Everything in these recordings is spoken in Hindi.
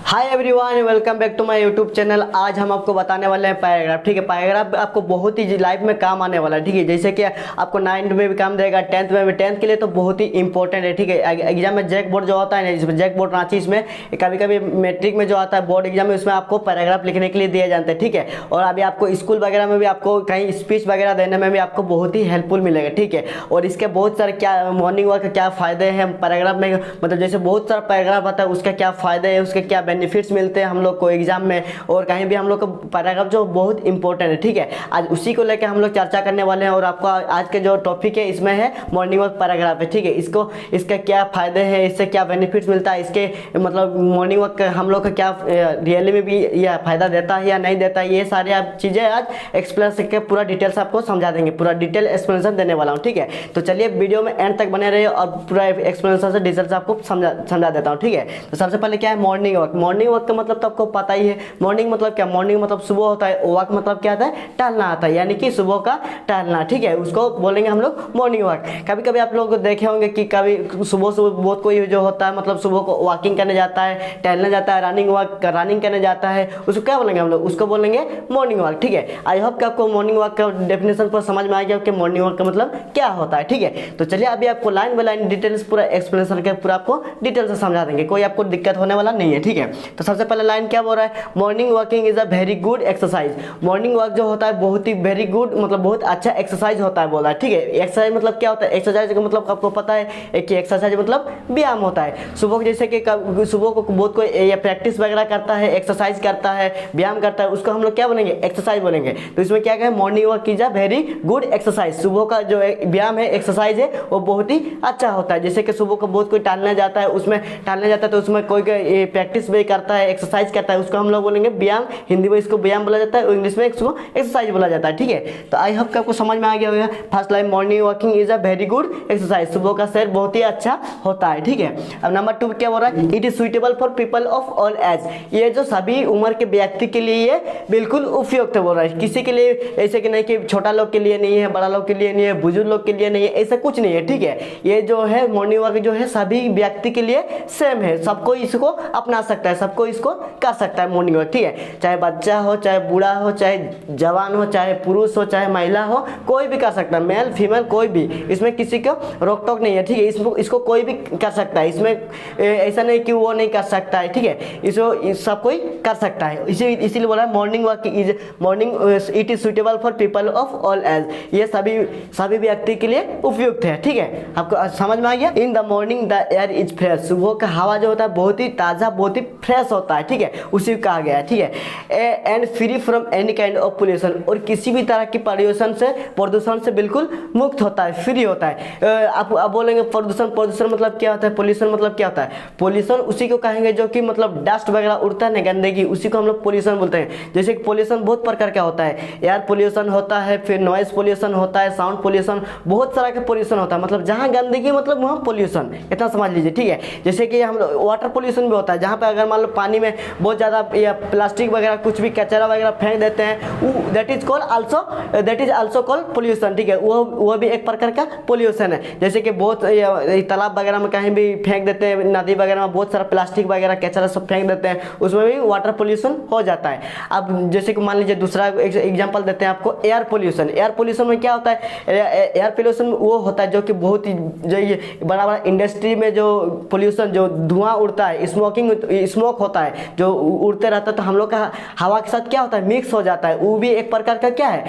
Hi everyone, welcome back to my YouTube channel. आज हम आपको बताने वाले हैं पैराग्राफ। ठीक है, पैराग्राफ आपको बहुत ही लाइफ में काम आने वाला है। ठीक है, जैसे कि आपको 9th में भी काम देगा, 10th में भी। 10th के लिए तो बहुत ही इंपॉर्टेंट है। ठीक है, एग्जाम में जैक बोर्ड जो होता है ना, इसमें जैक बोर्ड रांची, इसमें कभी कभी मैट्रिक में जो आता है बोर्ड एग्जाम में, उसमें आपको पैराग्राफ लिखने के लिए दिए जाते हैं। ठीक है, और अभी आपको स्कूल वगैरह में भी आपको कहीं स्पीच वगैरह देने में भी आपको बहुत ही हेल्पफुल मिलेगा। ठीक है, और इसके बहुत सारे क्या मॉर्निंग वॉक के क्या फ़ायदे हैं पैराग्राफ में, मतलब जैसे बहुत सारा पैराग्राफ आता है, उसका क्या फ़ायदे है, उसके क्या बेनिफिट्स मिलते हैं हम लोग को एग्जाम में, और कहीं भी हम लोग को पैराग्राफ जो बहुत इंपॉर्टेंट है। ठीक है, आज उसी को लेकर हम लोग चर्चा करने वाले हैं। और आपको आज के जो टॉपिक है इसमें है मॉर्निंग वॉक पैराग्राफ है। ठीक है, इसके क्या फ़ायदे हैं, इससे क्या बेनिफिट्स मिलता है, इसके मतलब मॉर्निंग वॉक हम लोग का क्या रियली में भी यह फ़ायदा देता है या नहीं देता है, ये सारी आप चीज़ें आज एक्सप्लेन करके पूरा डिटेल्स आपको समझा देंगे, पूरा डिटेल एक्सप्लेनेशन देने वाला हूँ। ठीक है, तो चलिए वीडियो में एंड तक बने रहिए और पूरा एक्सप्लेनेशन से डिटेल्स आपको समझा देता हूँ। ठीक है, तो सबसे पहले क्या है मॉर्निंग वॉक। मॉर्निंग वॉक का मतलब तो आपको पता ही है। मॉर्निंग मतलब क्या, मॉर्निंग मतलब सुबह होता है, वॉक मतलब क्या आता है, टहलना आता है, यानी कि सुबह का टहलना। ठीक है, उसको बोलेंगे हम लोग मॉर्निंग वॉक। कभी कभी आप लोग देखे होंगे कि कभी सुबह बहुत कोई जो होता है, मतलब सुबह को वॉकिंग करने जाता है, टहलने जाता है, रनिंग करने जाता है, उसको क्या बोलेंगे हम लोग, उसको बोलेंगे मॉर्निंग वॉक। ठीक है, आई होप कि आपको मॉर्निंग वॉक का डेफिनेशन पर समझ में आ गया कि मॉर्निंग वॉक का मतलब क्या होता है। ठीक है, तो चलिए अभी आपको लाइन बाय लाइन डिटेल्स पूरा एक्सप्लेनेशन के पूरा आपको डिटेल से समझा देंगे, कोई आपको दिक्कत होने वाला नहीं है। ठीक है, तो सबसे पहले लाइन क्या बोल रहा है, morning walking is a very good exercise. Morning walk जो होता है बहुत ही वेरी गुड, मतलब बहुत अच्छा एक्सरसाइज होता है बोला है। ठीक है, एक्सरसाइज मतलब क्या होता है, एक्सरसाइज का मतलब आपको पता है कि एक्सरसाइज मतलब व्यायाम होता है। सुबह जैसे कि सुबह को बहुत कोई प्रैक्टिस वगैरह करता है, एक्सरसाइज करता है, व्यायाम करता है, उसको हम लोग क्या बोलेंगे, एक्सरसाइज बोलेंगे। तो इसमें क्या कहें, morning walk is a very good exercise. सुबह का जो व्यायाम है, एक्सरसाइज है, वो बहुत ही अच्छा होता है। जैसे कि सुबह को बहुत कोई टहलने जाता है, उसमें टहलने जाता है तो उसमें कोई प्रैक्टिस भी करता है, एक्सरसाइज करता है, उसको हम लोग बोलेंगे व्यायाम। हिंदी में इसको व्यायाम बोला जाता है और इंग्लिश में इसको एक्सरसाइज बोला जाता है। ठीक है, तो आई होप कि आपको समझ में आ गया होगा। First line, morning walking is a very good exercise. सुबह का सैर बहुत ही अच्छा होता है। ठीक है, अब नंबर 2 क्या बोल रहा है, it is suitable for people of all age. ये जो सभी उम्र के व्यक्ति के लिए ये बिल्कुल उपयुक्त बोल रहा है। किसी के लिए ऐसे कि नहीं कि छोटा लोग के लिए नहीं है, बड़ा लोग के लिए नहीं है, बुजुर्ग लोग के लिए नहीं है, ऐसा कुछ नहीं है। ठीक है, ये जो है मॉर्निंग वॉक जो है सभी व्यक्ति के लिए सेम है, सबको इसको अपना सकता है, सबको इसको कर सकता है मॉर्निंग वॉक। ठीक है, चाहे बच्चा हो, चाहे बूढ़ा हो, चाहे जवान हो, चाहे पुरुष हो, चाहे महिला हो, कोई भी कर सकता है, मेल फीमेल कोई भी, इसमें किसी को रोक टोक नहीं है। ठीक है, इसको कोई भी कर सकता है, इसमें ऐसा नहीं कि वो नहीं कर सकता है। ठीक है, इसको सब कोई कर सकता है, इसीलिए बोला morning walk is it is suitable for people of all age. ये सभी व्यक्ति के लिए उपयुक्त है। ठीक है, आपको समझ में आ गया। In the morning the air is fresh. सुबह का हवा जो होता है बहुत ही ताज़ा, बहुत ही फ्रेश होता है। ठीक है, उसी को कहा गया है। ठीक है, and free from any kind of pollution, और किसी भी तरह की प्रदूषण से बिल्कुल मुक्त होता है, फ्री होता है। आप बोलेंगे प्रदूषण मतलब क्या होता है, पोल्यूशन मतलब क्या होता है। पोल्यूशन उसी को कहेंगे जो कि मतलब डस्ट वगैरह उड़ता है ना, गंदगी, उसी को हम लोग पोल्यूशन बोलते हैं। जैसे कि पोल्यूशन बहुत प्रकार का होता है, एयर पोल्यूशन होता है, फिर नॉइज पोल्यूशन होता है, साउंड पोल्यूशन, बहुत सारा का पोल्यूशन होता है। मतलब जहाँ गंदगी मतलब वहाँ पोल्यूशन, इतना समझ लीजिए। ठीक है, जैसे कि हम लोग वाटर पोल्यूशन भी होता है, जहाँ पे अगर मान लो पानी में बहुत ज़्यादा प्लास्टिक वगैरह कुछ भी कचरा वगैरह फेंक देते हैं, that is also called pollution. ठीक है, वो भी एक प्रकार का पोल्यूशन है। जैसे कि बहुत तालाब वगैरह में कहीं भी फेंक देते हैं, नदी वगैरह में बहुत सारा प्लास्टिक वगैरह कचरा सब फेंक देते हैं, उसमें भी वाटर पोल्यूशन हो जाता है। अब जैसे कि मान लीजिए दूसरा एग्जाम्पल देते हैं आपको, एयर पोल्यूशन। एयर पोल्यूशन में क्या होता है, एयर पोल्यूशन वो होता है जो कि बहुत ही जो ये बड़ा बड़ा इंडस्ट्री में जो पोल्यूशन, जो धुआं उड़ता है, स्मोक होता है, जो उड़ते रहता है, तो हम लोग का हवा के साथ क्या होता है, मिक्स हो जाता है, वो भी एक प्रकार का क्या है,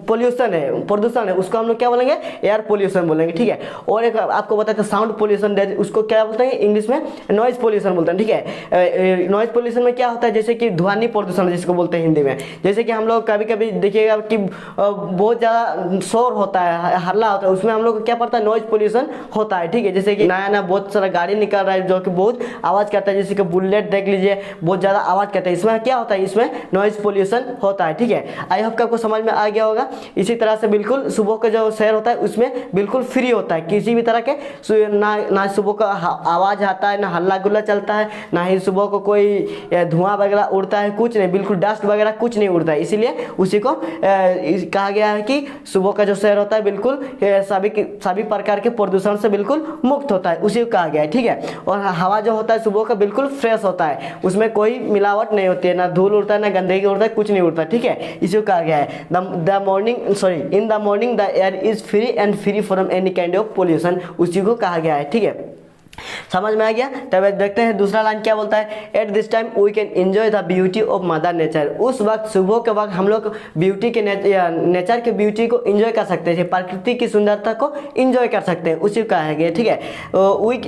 पोल्यूशन है, प्रदूषण है, उसको हम लोग क्या बोलेंगे, एयर पोल्यूशन बोलेंगे। ठीक है, और एक आपको बताते हैं साउंड पोल्यूशन, उसको क्या बोलते हैं इंग्लिश में, नॉइज पोल्यूशन बोलते हैं। ठीक है, नॉइज पोल्यूशन में क्या होता है, जैसे कि ध्वनि प्रदूषण जिसको बोलते हैं हिंदी में। जैसे कि हम लोग कभी कभी देखिएगा कि बहुत ज़्यादा शोर होता है, हल्ला होता है, उसमें हम लोग को क्या पड़ता है, नॉइज पोल्यूशन होता है। ठीक है, जैसे कि नया बहुत सारा गाड़ी निकल रहा है जो कि बहुत आवाज़ करता है, जैसे कि बुलेट देख लीजिए, बहुत ज़्यादा आवाज़ करता है, इसमें क्या होता है, इसमें नॉइज पोल्यूशन होता है। ठीक है, आई होप कि आपको समझ में आ गया होगा। इसी तरह से बिल्कुल सुबह का जो सैर होता है उसमें बिल्कुल फ्री होता है, किसी भी तरह के ना सुबह का आवाज़ आता है, ना हल्ला गुल्ला चलता है, ना ही सुबह को कोई धुआं वगैरह उड़ता है, कुछ नहीं, बिल्कुल डस्ट वगैरह कुछ नहीं उड़ता है। इसीलिए उसी को कहा गया है कि सुबह का जो सैर होता है बिल्कुल सभी प्रकार के प्रदूषण से बिल्कुल मुक्त होता है, उसी को कहा गया है। ठीक है, और हवा जो होता है सुबह का बिल्कुल फ्रेश होता है, उसमें कोई मिलावट नहीं होती है, ना धूल उड़ता है ना गंदगी उड़ता है, कुछ नहीं उड़ता, ठीक है। इसी को कहा गया है in the morning the air is free and free from any kind of pollution, उसी को कहा गया है, ठीक है। समझ में आ गया। तब देखते हैं दूसरा लाइन क्या बोलता है, at this time we can enjoy the beauty of mother nature, उस वक्त सुबह के वक्त हम लोग ब्यूटी के नेचर के ब्यूटी को एंजॉय कर सकते हैं, प्रकृति की सुंदरता को एंजॉय कर सकते हैं, उसी को कहा गया, ठीक है।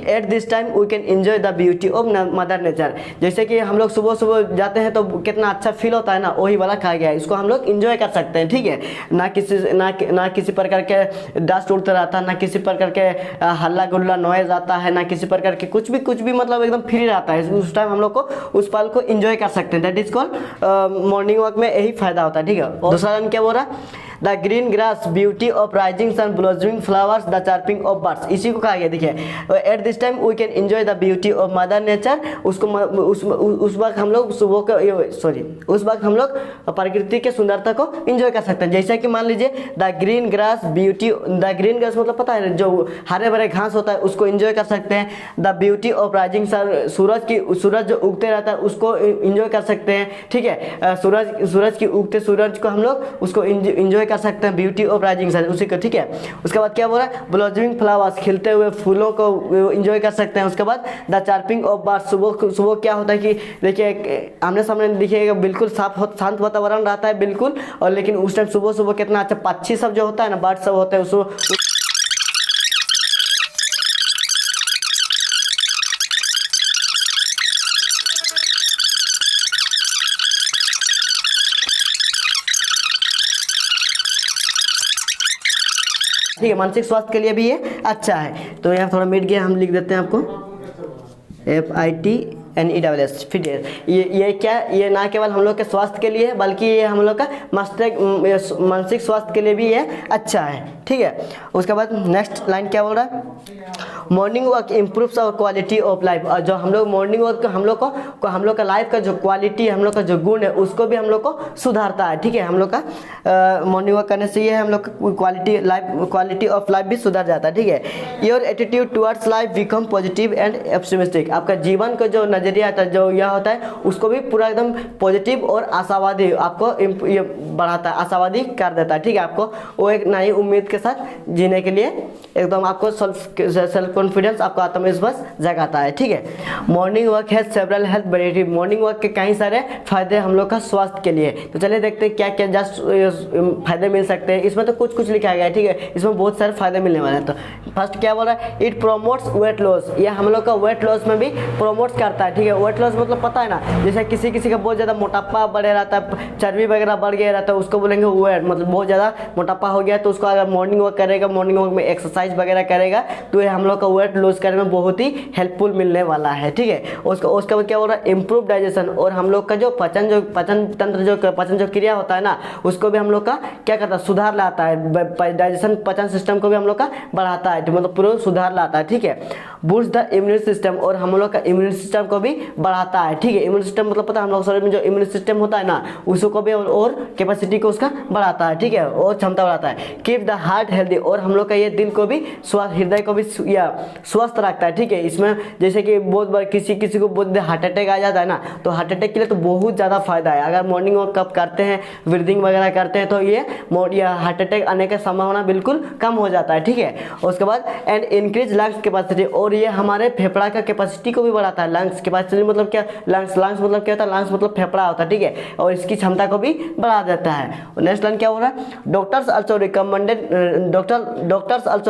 At this time we can enjoy the beauty of mother nature, जैसे कि हम लोग सुबह सुबह जाते हैं तो कितना अच्छा फील होता है ना, वही वाला कहा गया है, इसको हम लोग एंजॉय कर सकते हैं, ठीक है। ना किसी प्रकार के डस्ट उड़ते रहता है, ना किसी प्रकार के हल्ला गुल्ला नॉइज आता है, ना किसी प्रकार के कुछ भी मतलब एकदम फ्री रहता है, उस टाइम हम लोग को उस पल को एंजॉय कर सकते हैं, that is called morning walk में यही फायदा होता है, ठीक है। दूसरा लाइन क्या बोल रहा है, the green grass beauty of rising sun blossoming flowers the chirping of birds, इसी को कहा गया, देखिए at this time we can enjoy the beauty of mother nature, उसको उस वक्त हम लोग उस वक्त हम लोग प्रकृति के सुंदरता को एंजॉय कर सकते हैं, जैसे कि मान लीजिए द ग्रीन ग्रास मतलब पता है जो हरे भरे घास होता है उसको एंजॉय कर सकते हैं, the beauty of rising sun सूरज जो उगते रहता है उसको एंजॉय कर सकते हैं, ठीक है। सूरज की उगते सूरज को हम लोग उसको एंजॉय कर सकते हैं, ब्यूटी ऑफ राइजिंग सन उसी को, ठीक है। उसके बाद क्या बोल रहा है, ब्लॉसमिंग फ्लावर्स, खिलते हुए फूलों को एंजॉय कर सकते हैं। उसके बाद द चार्पिंग ऑफ बर्ड्स, सुबह क्या होता है कि देखिए आमने सामने देखिएगा बिल्कुल शांत वातावरण रहता है बिल्कुल, और लेकिन उस टाइम सुबह कितना अच्छा पक्षी सब जो होता है ना, बर्ड सब होते हैं उसको ठीक है, मानसिक स्वास्थ्य के लिए भी ये अच्छा है। तो यहाँ थोड़ा मिट गया, हम लिख देते हैं आपको FITNESS फिटनेस, ये क्या, ये ना केवल हम लोग के स्वास्थ्य के लिए बल्कि ये हम लोग का मानसिक स्वास्थ्य के लिए भी ये अच्छा है, ठीक है। उसके बाद नेक्स्ट लाइन क्या बोल रहा है, morning walk improves our quality of life, और जो हम लोग मॉर्निंग वॉक हम लोग का लाइफ का जो क्वालिटी, हम लोग का जो गुण है उसको भी हम लोग को सुधारता है, ठीक है। हम लोग का मॉर्निंग वॉक करने से ये हम लोग का क्वालिटी ऑफ लाइफ भी सुधर जाता है, ठीक है। Your attitude towards life become positive and optimistic, आपका जीवन का जो नजरिया आता है, जो यह होता है उसको भी पूरा एकदम पॉजिटिव और आशावादी आपको ये बढ़ाता है, आशावादी कर देता है, ठीक है। आपको वो एक नई उम्मीद के साथ जीने के लिए एकदम आपको सेल्फ कॉन्फिडेंस, आपको आत्मविश्वास जगाता है, ठीक है। मॉर्निंग वॉक है several health benefit, morning walk के कई सारे फायदे हम लोग का स्वास्थ्य के लिए। तो चलिए देखते हैं क्या क्या जस्ट फायदे मिल सकते हैं। इसमें तो कुछ लिखा गया है, ठीक है, इसमें बहुत सारे फायदे मिलने वाले हैं। तो फर्स्ट क्या बोल रहा है, इट प्रोमोट्स वेट लॉस, ये हम लोग का वेट लॉस में भी प्रोमोट करता है, ठीक है। वेट लॉस मतलब पता है ना, जैसे किसी का बहुत ज़्यादा मोटापा बढ़े रहता है, चर्बी वगैरह बढ़ गया रहता है, उसको बोलेंगे वेट, मतलब बहुत ज़्यादा मोटापा हो गया, तो उसको अगर मॉर्निंग वॉक करेगा, मॉर्निंग वॉक में एक्सरसाइज वगैरह करेगा, तो ये हम लोग का वेट लॉस करने में बहुत ही हेल्पफुल मिलने वाला है, ठीक है। उसके बाद क्या बोल रहा है, इम्प्रूव डाइजेशन, और हम लोग का जो पाचन जो क्रिया होता है ना, उसको भी हम लोग का क्या करता है, सुधार लाता है, डाइजेशन पाचन सिस्टम को भी हम लोग का बढ़ाता है, मतलब पूरा सुधार लाता है, ठीक है। बूस्ट द इम्यून सिस्टम, और हम लोग का इम्यून सिस्टम को भी बढ़ाता है, ठीक है। इम्यून सिस्टम मतलब पता है, हम लोग शरीर में जो इम्यून सिस्टम होता है ना, उसको भी और कैपेसिटी को उसका बढ़ाता है, ठीक है, और क्षमता बढ़ाता है। कीप द हार्ट हेल्दी, और हम लोग का ये दिल को भी हृदय को भी स्वस्थ रखता है, ठीक है। इसमें जैसे कि बहुत बार किसी को बहुत हार्ट अटैक आ जाता है ना, तो हार्ट अटैक के लिए तो बहुत ज़्यादा फायदा है, अगर मॉर्निंग वॉक कब करते हैं, ब्रीदिंग वगैरह करते हैं, तो ये हार्ट अटैक आने का संभावना बिल्कुल कम हो जाता है, ठीक है। उसके बाद एंड इंक्रीज लंग्स कैपेसिटी, और ये हमारे फेफड़ा का कैपेसिटी को भी बढ़ाता है। लंग्स कैपेसिटी मतलब क्या, लंग्स मतलब क्या होता है, लंग्स मतलब फेफड़ा होता है, ठीक है, और इसकी क्षमता को भी बढ़ा देता है। नेक्स्ट लाइन क्या हो रहा है, doctors also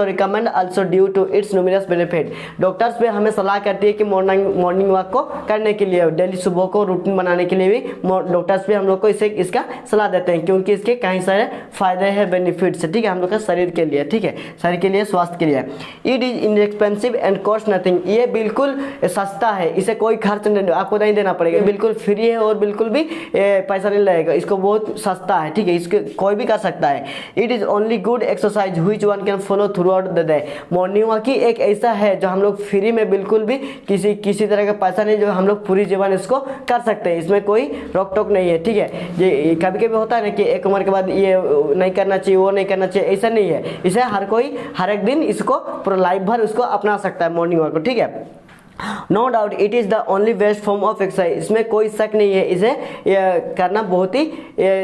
recommend also due to its numerous benefit, doctors भी हमें सलाह करती है कि मॉर्निंग वॉक को करने के लिए, डेली सुबह को रूटीन बनाने के लिए भी डॉक्टर्स भी हम लोग को इसका सलाह देते हैं, क्योंकि इसके कई सारे फायदे हैं, बेनिफिट्स, ठीक है, हम लोग का शरीर के लिए, ठीक है, शरीर के लिए, स्वास्थ्य के लिए। It is inexpensive and cost nothing, ये बिल्कुल सस्ता है, इसे कोई खर्च आपको नहीं देना पड़ेगा, बिल्कुल फ्री है और बिल्कुल भी पैसा नहीं लगेगा, इसको बहुत सस्ता है, ठीक है, इसको कोई भी कर सकता है। It is only good exercise which one can follow throughout the day, morning walk ही एक ऐसा है जो हम लोग फ्री में बिल्कुल भी किसी तरह का पैसा नहीं, जो हम लोग पूरी जीवन इसको कर सकते हैं, इसमें कोई रोक टोक नहीं है, ठीक है। ये कभी होता है ना कि एक उम्र के बाद ये नहीं करना चाहिए, वो नहीं करना चाहिए, ऐसा नहीं है, इसे हर एक दिन इसको पूरा लाइफ भर उसको अपना सकता है मॉर्निंग वॉक को, ठीक है। No doubt it is the only best form of exercise, इसमें कोई शक नहीं है, इसे करना बहुत ही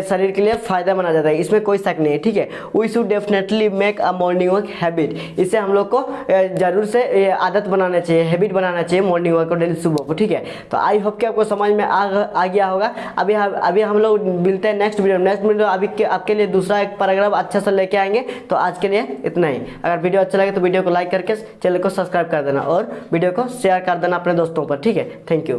शरीर के लिए फ़ायदा माना जाता है, इसमें कोई शक नहीं है, ठीक है। We should definitely make a morning walk habit, इससे हम लोग को ज़रूर से आदत बनाना चाहिए, हैबिट बनाना चाहिए मॉर्निंग वॉक को डेली सुबह को, ठीक है। तो आई होप कि आपको समझ में आ गया होगा। अभी हम लोग मिलते हैं नेक्स्ट वीडियो अभी आपके लिए दूसरा एक पैराग्राफ अच्छा सा लेके आएंगे। तो आज के लिए इतना ही। अगर वीडियो अच्छा लगे तो वीडियो को लाइक करके चैनल को सब्सक्राइब कर देना और वीडियो को शेयर कर देना अपने दोस्तों पर, ठीक है। Thank you.